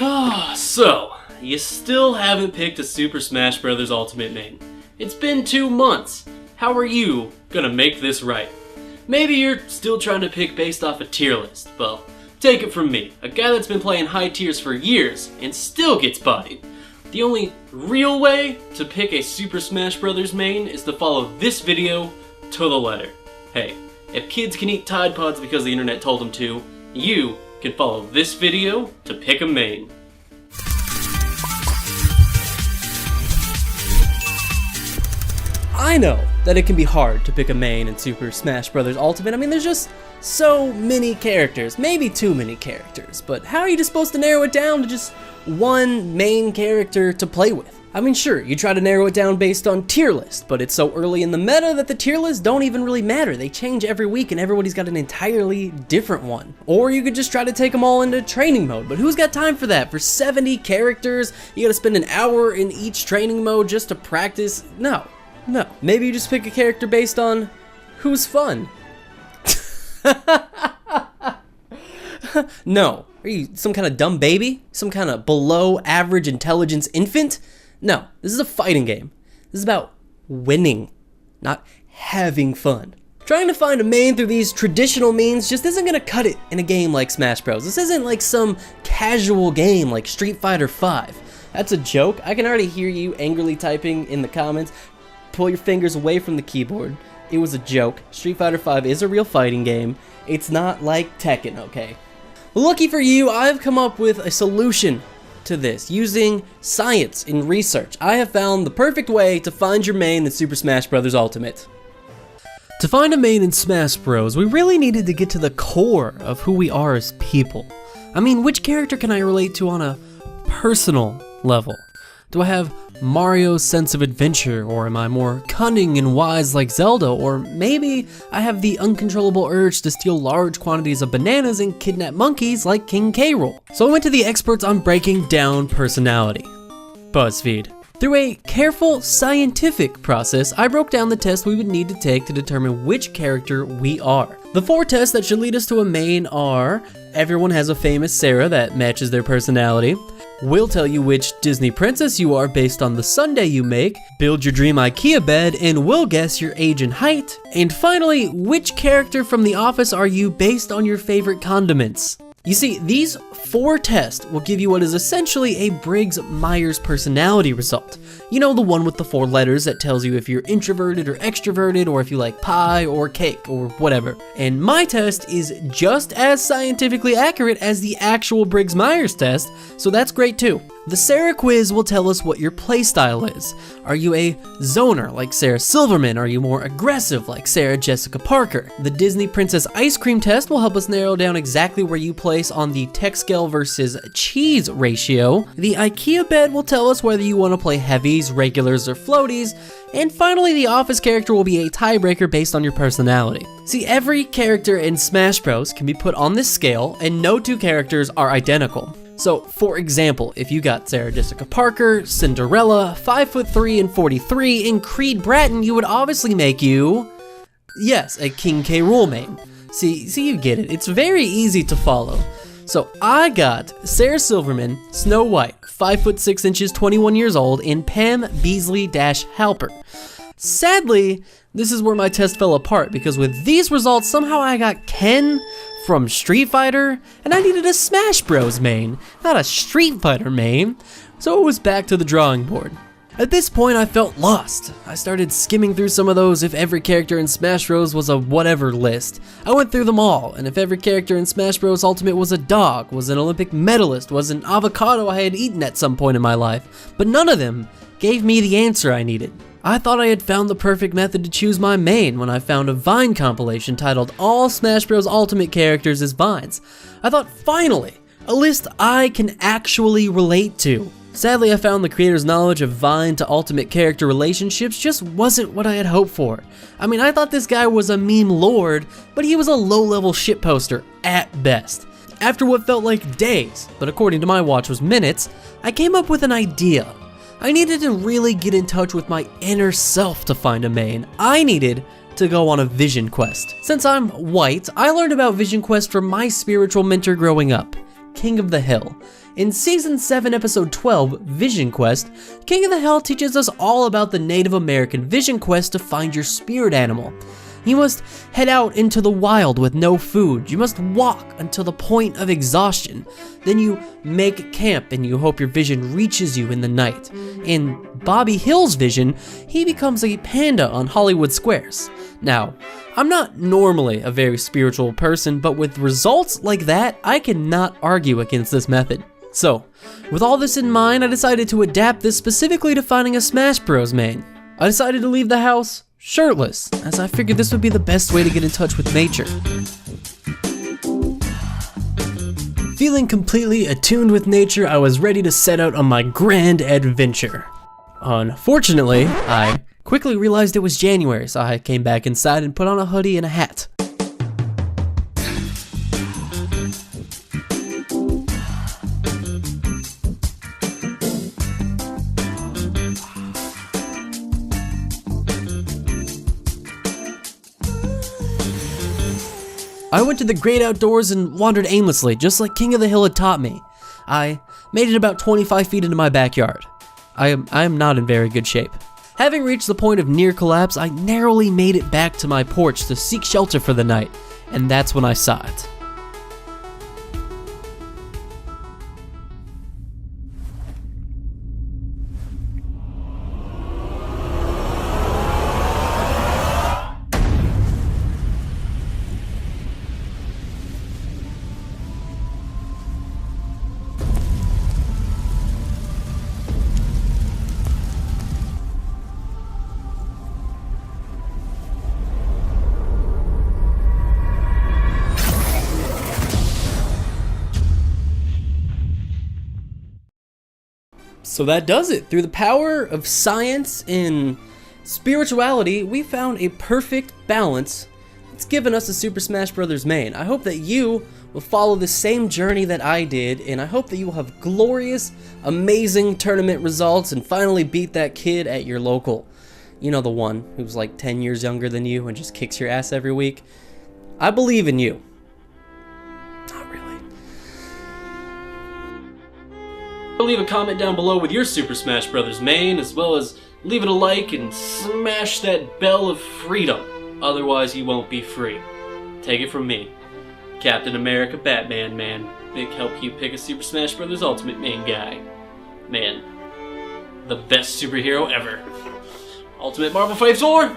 So, you still haven't picked a Super Smash Bros. Ultimate main. It's been 2 months. How are you gonna make this right? Maybe you're still trying to pick based off a tier list. Well, take it from me, a guy that's been playing high tiers for years and still gets bodied. The only real way to pick a Super Smash Bros. Main is to follow this video to the letter. Hey, if kids can eat Tide Pods because the internet told them to, you can follow this video to pick a main. I know that it can be hard to pick a main in Super Smash Bros. Ultimate. I mean, there's just so many characters, maybe too many characters, but how are you just supposed to narrow it down to just one main character to play with? I mean, sure, you try to narrow it down based on tier list, but it's so early in the meta that the tier lists don't even really matter. They change every week and everybody's got an entirely different one. Or you could just try to take them all into training mode, but who's got time for that? For 70 characters, you gotta spend an hour in each training mode just to practice? No. Maybe you just pick a character based on who's fun. No. Are you some kind of dumb baby? Some kind of below average intelligence infant? No, this is a fighting game. This is about winning, not having fun. Trying to find a main through these traditional means just isn't gonna cut it in a game like Smash Bros. This isn't like some casual game like Street Fighter V. That's a joke. I can already hear you angrily typing in the comments. Pull your fingers away from the keyboard. It was a joke. Street Fighter V is a real fighting game. It's not like Tekken, okay? Lucky for you, I've come up with a solution to this using science and research. I have found the perfect way to find your main in Super Smash Bros. Ultimate. To find a main in Smash Bros, we really needed to get to the core of who we are as people. I mean, which character can I relate to on a personal level? Do I have Mario's sense of adventure, or am I more cunning and wise like Zelda, or maybe I have the uncontrollable urge to steal large quantities of bananas and kidnap monkeys like King K. Rool? So I went to the experts on breaking down personality, BuzzFeed. Through a careful scientific process, I broke down the tests we would need to take to determine which character we are. The 4 tests that should lead us to a main are: everyone has a famous Sarah that matches their personality, we'll tell you which Disney princess you are based on the sundae you make, build your dream IKEA bed, and we'll guess your age and height, and finally, which character from The Office are you based on your favorite condiments. You see, these 4 tests will give you what is essentially a Briggs-Myers personality result. You know, the one with the 4 letters that tells you if you're introverted or extroverted, or if you like pie or cake or whatever. And my test is just as scientifically accurate as the actual Briggs-Myers test, so that's great too. The Sarah quiz will tell us what your playstyle is. Are you a zoner like Sarah Silverman? Are you more aggressive like Sarah Jessica Parker? The Disney Princess Ice Cream test will help us narrow down exactly where you place on the Texcale versus cheese ratio. The IKEA bed will tell us whether you want to play heavies, regulars, or floaties. And finally, the Office character will be a tiebreaker based on your personality. See, every character in Smash Bros. Can be put on this scale, and no 2 characters are identical. So, for example, if you got Sarah Jessica Parker, Cinderella, 5'3" and 43, and Creed Bratton, you would obviously make you, yes, a King K. Rool main. See, you get it. It's very easy to follow. So I got Sarah Silverman, Snow White, 5'6 inches, 21 years old, and Pam Beasley-Halper. Sadly, this is where my test fell apart, because with these results, somehow I got Ken from Street Fighter, and I needed a Smash Bros. Main, not a Street Fighter main, so it was back to the drawing board. At this point, I felt lost. I started skimming through some of those if every character in Smash Bros. Was a whatever list. I went through them all, and if every character in Smash Bros. Ultimate was a dog, was an Olympic medalist, was an avocado I had eaten at some point in my life, but none of them gave me the answer I needed. I thought I had found the perfect method to choose my main when I found a Vine compilation titled All Smash Bros. Ultimate Characters as Vines. I thought, finally, a list I can actually relate to. Sadly, I found the creator's knowledge of Vine to Ultimate character relationships just wasn't what I had hoped for. I mean, I thought this guy was a meme lord, but he was a low-level shitposter at best. After what felt like days, but according to my watch was minutes, I came up with an idea. I needed to really get in touch with my inner self to find a main. I needed to go on a vision quest. Since I'm white, I learned about vision quest from my spiritual mentor growing up, King of the Hill. In Season 7, Episode 12, Vision Quest, King of the Hill teaches us all about the Native American vision quest to find your spirit animal. You must head out into the wild with no food. You must walk until the point of exhaustion. Then you make camp and you hope your vision reaches you in the night. In Bobby Hill's vision, he becomes a panda on Hollywood Squares. Now, I'm not normally a very spiritual person, but with results like that, I cannot argue against this method. So, with all this in mind, I decided to adapt this specifically to finding a Smash Bros. Main. I decided to leave the house shirtless, as I figured this would be the best way to get in touch with nature. Feeling completely attuned with nature, I was ready to set out on my grand adventure. Unfortunately, I quickly realized it was January, so I came back inside and put on a hoodie and a hat. I went to the great outdoors and wandered aimlessly, just like King of the Hill had taught me. I made it about 25 feet into my backyard. I am not in very good shape. Having reached the point of near collapse, I narrowly made it back to my porch to seek shelter for the night, and that's when I saw it. So that does it. Through the power of science and spirituality, we found a perfect balance that's given us a Super Smash Bros. Main. I hope that you will follow the same journey that I did, and I hope that you will have glorious, amazing tournament results and finally beat that kid at your local. You know, the one who's like 10 years younger than you and just kicks your ass every week. I believe in you. Leave a comment down below with your Super Smash Bros. Main, as well as leave it a like and smash that bell of freedom. Otherwise, you won't be free. Take it from me, Captain America Batman Man. Big help you pick a Super Smash Bros. Ultimate Main guy. Man, the best superhero ever. Ultimate Marvel Fight 4!